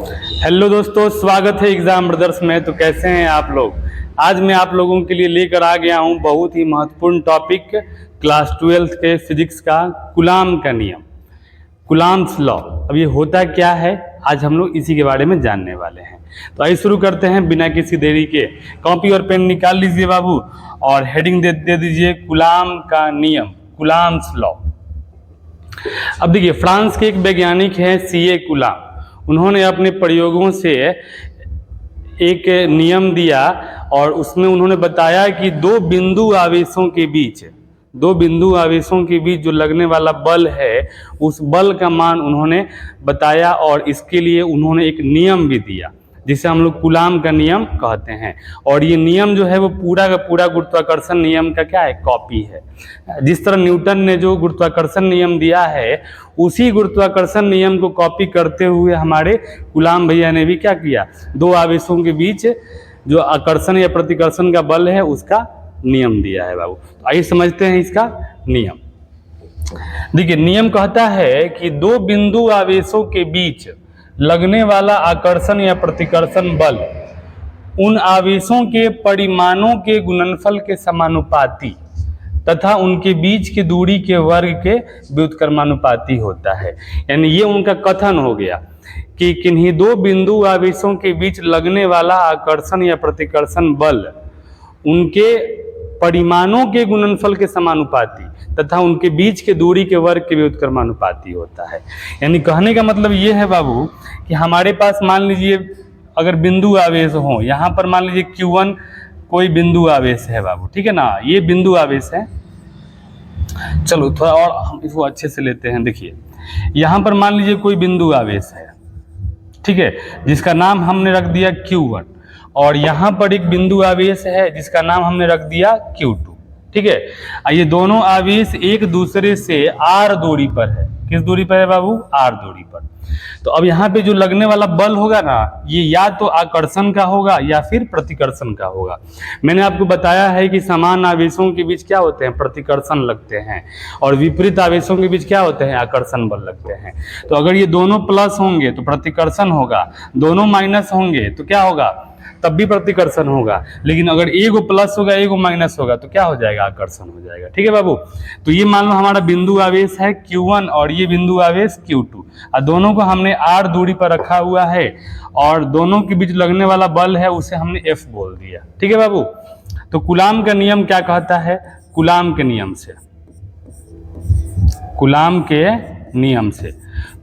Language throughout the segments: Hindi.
हेलो दोस्तों, स्वागत है एग्जाम ब्रदर्स में। तो कैसे हैं आप लोग? आज मैं आप लोगों के लिए लेकर आ गया हूं बहुत ही महत्वपूर्ण टॉपिक, क्लास 12 के फिजिक्स का कूलाम का नियम, कूलाम्स लॉ। अब ये होता क्या है, आज हम लोग इसी के बारे में जानने वाले हैं। तो आइए शुरू करते हैं बिना किसी देरी के। कॉपी और पेन निकाल लीजिए बाबू, और हेडिंग दे दीजिए कूलाम का नियम, कूलाम्स लॉ। अब देखिए, फ्रांस के एक वैज्ञानिक हैं सीए कूलाम। उन्होंने अपने प्रयोगों से एक नियम दिया और उसमें उन्होंने बताया कि दो बिंदु आवेशों के बीच जो लगने वाला बल है, उस बल का मान उन्होंने बताया और इसके लिए उन्होंने एक नियम भी दिया जिसे हम लोग कूलाम का नियम कहते हैं। और ये नियम जो है वो पूरा का पूरा गुरुत्वाकर्षण नियम का क्या है, कॉपी है। जिस तरह न्यूटन ने जो गुरुत्वाकर्षण नियम दिया है, उसी गुरुत्वाकर्षण नियम को कॉपी करते हुए हमारे कूलाम भैया ने भी क्या किया, दो आवेशों के बीच जो आकर्षण या प्रतिकर्षण का बल है उसका नियम दिया है बाबू। तो आइए समझते हैं इसका नियम। देखिए, नियम कहता है कि दो बिंदु आवेशों के बीच लगने वाला आकर्षण या प्रतिकर्षण बल उन आवेशों के परिमाणों के गुणनफल के समानुपाती तथा उनके बीच की दूरी के वर्ग के व्युत्क्रमानुपाती होता है। यानी ये उनका कथन हो गया कि किन्हीं दो बिंदु आवेशों के बीच लगने वाला आकर्षण या प्रतिकर्षण बल उनके परिमाणों के गुणनफल के समानुपाती तथा उनके बीच के दूरी के वर्ग के व्युत्क्रमानुपाती होता है। यानी कहने का मतलब ये है बाबू कि हमारे पास मान लीजिए अगर बिंदु आवेश हो, यहाँ पर मान लीजिए Q1 कोई बिंदु आवेश है बाबू, ठीक है ना, ये बिंदु आवेश है। चलो थोड़ा और हम इसको अच्छे से लेते हैं। देखिए, यहाँ पर मान लीजिए कोई बिंदु आवेश है, ठीक है, जिसका नाम हमने रख दिया Q1, और यहाँ पर एक बिंदु आवेश है जिसका नाम हमने रख दिया Q2, ठीक है। ये दोनों आवेश एक दूसरे से r दूरी पर है। किस दूरी पर है बाबू? r दूरी पर। तो अब यहाँ पे जो लगने वाला बल होगा ना, ये या तो आकर्षण का होगा या फिर प्रतिकर्षण का होगा। मैंने आपको बताया है कि समान आवेशों के बीच क्या होते हैं, प्रतिकर्षण लगते हैं, और विपरीत आवेशों के बीच क्या होते हैं, आकर्षण बल लगते हैं। तो अगर ये दोनों प्लस होंगे तो प्रतिकर्षण होगा, दोनों माइनस होंगे तो क्या होगा, तब भी प्रतिकर्षण होगा। लेकिन अगर एगो प्लस होगा एगो माइनस होगा तो क्या हो जाएगा, आकर्षण हो जाएगा। ठीक है बाबू। तो ये मान लो हमारा बिंदु आवेश है Q1 और ये बिंदु आवेश Q2, और दोनों को हमने r दूरी पर रखा हुआ है, और दोनों के बीच लगने वाला बल है उसे हमने F बोल दिया। ठीक है बाबू। तो कूलाम का नियम क्या कहता है, कूलाम के नियम से,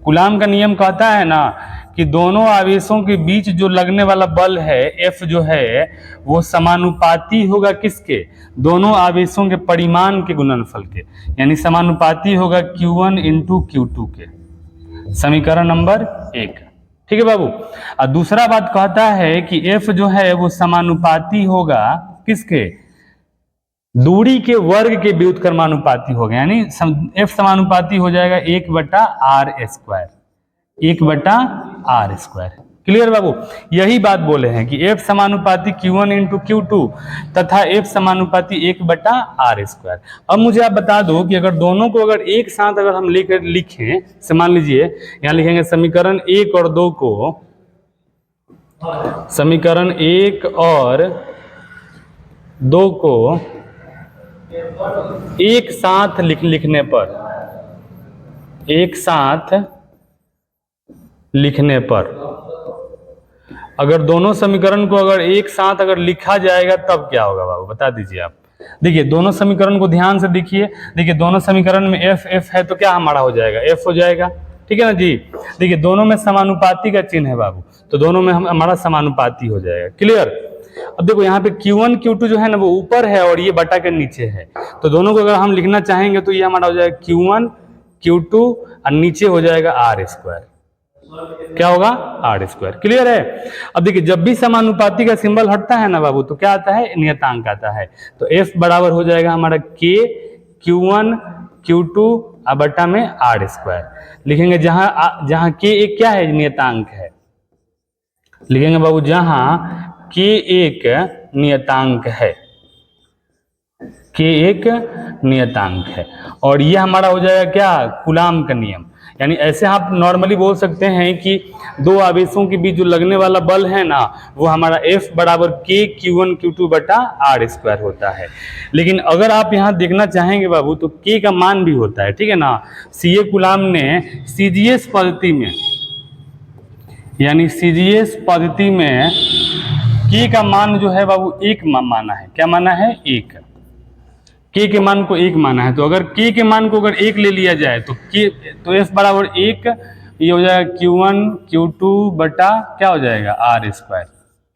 कूलाम का नियम कहता है ना कि दोनों आवेशों के बीच जो लगने वाला बल है F जो है वो समानुपाती होगा किसके, दोनों आवेशों के परिमाण के गुणनफल के, यानी समानुपाती होगा Q1 इंटू Q2 के। समीकरण नंबर 1। ठीक है बाबू। और दूसरा बात कहता है कि F जो है वो समानुपाती होगा किसके, दूरी के वर्ग के व्युत्क्रमानुपाती होगा, यानी F समानुपाती हो जाएगा 1/r², 1/r²। क्लियर बाबू। यही बात बोले हैं कि F समानुपाती Q1 इंटू Q2 तथा F समानुपाती 1/r²। अब मुझे आप बता दो कि अगर दोनों को अगर एक साथ अगर हम लिखें, से मान लीजिए यहाँ लिखेंगे समीकरण 1 और 2 को, समीकरण 1 और 2 को एक साथ लिखने पर, एक साथ लिखने पर, अगर दोनों समीकरण को अगर एक साथ अगर लिखा जाएगा तब क्या होगा बाबू, बता दीजिए आप। देखिए दोनों समीकरण को ध्यान से देखिए। देखिए दोनों समीकरण में F है तो क्या हमारा हो जाएगा, F हो जाएगा। ठीक है ना जी। देखिए दोनों में समानुपाती का चिन्ह है बाबू, तो दोनों में हमारा समानुपाती हो जाएगा। क्लियर। अब देखो यहाँ पे Q1 Q2 जो है ना वो ऊपर है और ये बटा के नीचे है, तो दोनों को अगर हम लिखना चाहेंगे तो ये हमारा हो जाएगा Q1 Q2 और नीचे हो जाएगा r²। क्या होगा, r²। क्लियर है। अब देखिए जब भी समानुपाती का सिंबल हटता है ना बाबू तो क्या आता है, नियतांक आता है। तो F बराबर हो जाएगा हमारा K Q1 Q2 बटा में r²। लिखेंगे जहां K एक क्या है, नियतांक है। लिखेंगे बाबू जहां K एक नियतांक है, K एक नियतांक है। और ये हमारा हो जाएगा क्या, कूलाम का नियम। यानी ऐसे आप नॉर्मली बोल सकते हैं कि दो आवेशों के बीच जो लगने वाला बल है ना, वो हमारा F बराबर K Q1 Q2 बटा R स्क्वायर होता है। लेकिन अगर आप यहाँ देखना चाहेंगे बाबू तो K का मान भी होता है, ठीक है ना। सीए कुलाम ने CGS पद्धति में, यानी CGS पद्धति में K का मान जो है बाबू 1 माना है। क्या माना है? 1। K के मान को 1 माना है। तो अगर K के मान को अगर 1 ले लिया जाए तो F बराबर 1, ये हो जाएगा Q1 Q2 बटा क्या हो जाएगा? R square.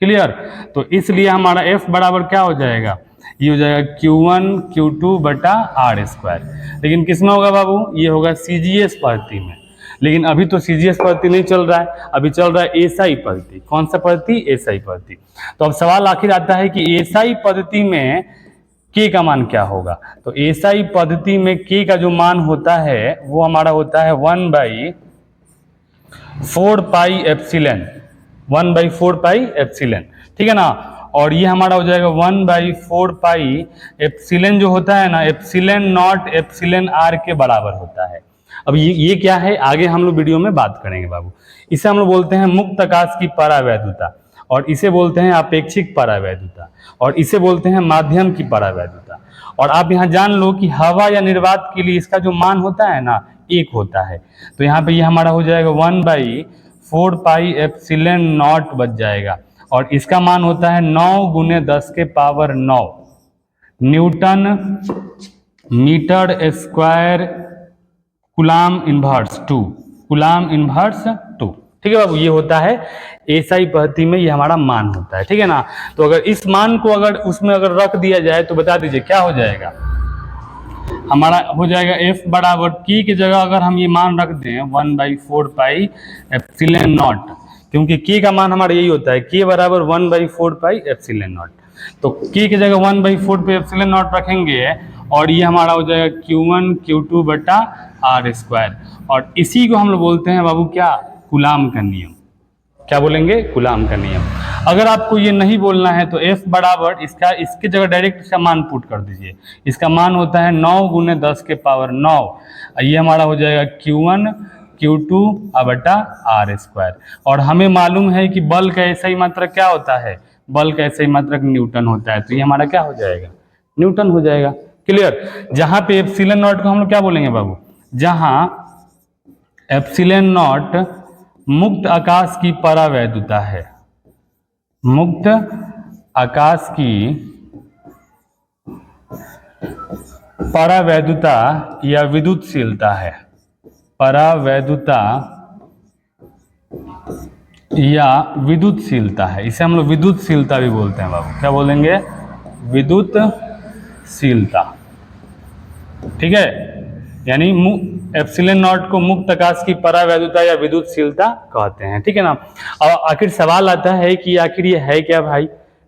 क्लियर? तो इसलिए हमारा F बराबर क्या हो जाएगा? ये हो जाएगा Q1 Q2 बटा R स्क्वायर। लेकिन किस में होगा बाबू? ये होगा CGS पद्धति में। लेकिन अभी तो CGS पद्धति नहीं चल रहा है, अभी चल रहा है SI पद्धति। कौन सा पद्धति? SI पद्धति। तो अब सवाल आखिर आता है कि SI पद्धति में K का मान क्या होगा? तो SI पद्धति में K का जो मान होता है वो हमारा होता है 1/4 पाई एप्सिलॉन, 1/4 पाई एप्सिलॉन, ठीक है ना। और ये हमारा हो जाएगा 1/4 पाई एप्सिलॉन जो होता है ना, एप्सिलॉन नॉट एप्सिलॉन R के बराबर होता है। अब ये क्या है, आगे हम लोग वीडियो में बात करेंगे बाबू। इसे हम लोग बोलते हैं मुक्त आकाश की परावैद्युता, और इसे बोलते हैं अपेक्षिक परावैद्युता, और इसे बोलते हैं माध्यम की परावैद्युता। और आप यहाँ जान लो कि हवा या निर्वात के लिए इसका जो मान होता है ना, 1 होता है। तो यहाँ पे ये हमारा हो जाएगा 1/4 पाई एप्सिलॉन नॉट बच जाएगा, और इसका मान होता है 9 × 10⁹ newton metre square coulomb inverse 2, coulomb inverse 2, ठीक है बाबू। ये होता है SI पद्धति में, ये हमारा मान होता है, ठीक है ना। तो अगर इस मान को अगर उसमें अगर रख दिया जाए तो बता दीजिए क्या हो जाएगा? हमारा हो जाएगा F बराबर K की जगह अगर हम ये मान रख दें 1/4 पाई एप्सिलॉन नॉट, क्योंकि K का मान हमारा यही होता है, K बराबर 1/4 पाई एप्सिलॉन नॉट। तो K की जगह 1/4 पाई एप्सिलॉन नॉट रखेंगे, और ये हमारा हो जाएगा Q1 Q2 बटा R स्क्वायर। और इसी को हम लोग बोलते हैं बाबू क्या? कूलाम का नियम। क्या बोलेंगे? कूलाम का नियम। अगर आपको ये नहीं बोलना है तो F बराबर इसके जगह डायरेक्ट इसका मान पुट कर दीजिए। इसका मान होता है 9 × 10⁹ ये हमारा हो जाएगा Q1 Q2 बटा R स्क्वायर। और हमें मालूम है कि बल का SI मात्रक क्या होता है? बल का SI मात्रक न्यूटन होता है। तो ये हमारा क्या हो जाएगा? न्यूटन हो जाएगा। क्लियर? जहाँ पे एप्सिलॉन नॉट को हम लोग क्या बोलेंगे बाबू? जहाँ एप्सिलॉन नॉट मुक्त आकाश की परावैद्युता है, मुक्त आकाश की परावैद्युता या विद्युतशीलता है, परावैद्युता या विद्युतशीलता है। इसे हम लोग विद्युतशीलता भी बोलते हैं बाबू। क्या बोलेंगे? विद्युतशीलता, ठीक है। यानी एप्सिलॉन नॉट को मुक्त आकाश की परावैद्युता या विद्युतशीलता कहते हैं, ठीक है ना। अब आखिर सवाल आता है कि आखिर ये है क्या भाई,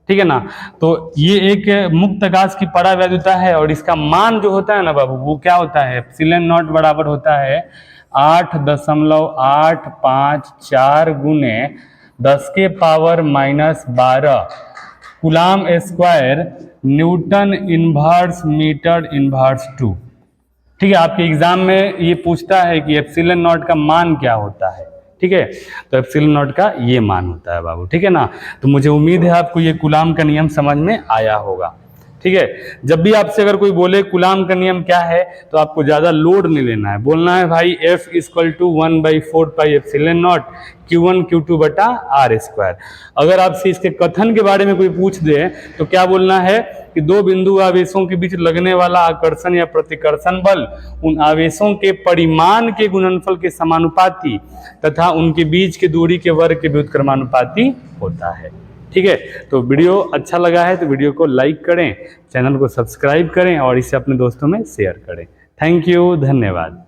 ठीक है ना। तो ये एक मुक्त आकाश की परावैद्युता है, और इसका मान जो होता है ना बाबू, वो क्या होता है? एप्सिलॉन नॉट बराबर होता है 8.854 × 10⁻⁻12 coulomb square newton inverse metre inverse 2, ठीक है। आपके एग्जाम में ये पूछता है कि एप्सिलॉन नॉट का मान क्या होता है, ठीक है। तो एप्सिलॉन नॉट का ये मान होता है बाबू, ठीक है ना। तो मुझे उम्मीद है आपको ये कूलाम का नियम समझ में आया होगा, ठीक है। जब भी आपसे अगर कोई बोले कूलाम का नियम क्या है, तो आपको ज्यादा लोड नहीं लेना है, बोलना है भाई F = 1/4 pi epsilon not Q1 Q2 बटा R स्क्वायर। अगर आपसे इसके कथन के बारे में कोई पूछ दे तो क्या बोलना है कि दो बिंदु आवेशों के बीच लगने वाला आकर्षण या प्रतिकर्षण बल उन आवेशों के परिमाण के गुणनफल के समानुपाती तथा उनके बीच की दूरी के वर्ग के व्युत्क्रमानुपाती होता है, ठीक है। तो वीडियो अच्छा लगा है तो वीडियो को लाइक करें, चैनल को सब्सक्राइब करें और इसे अपने दोस्तों में शेयर करें। थैंक यू, धन्यवाद।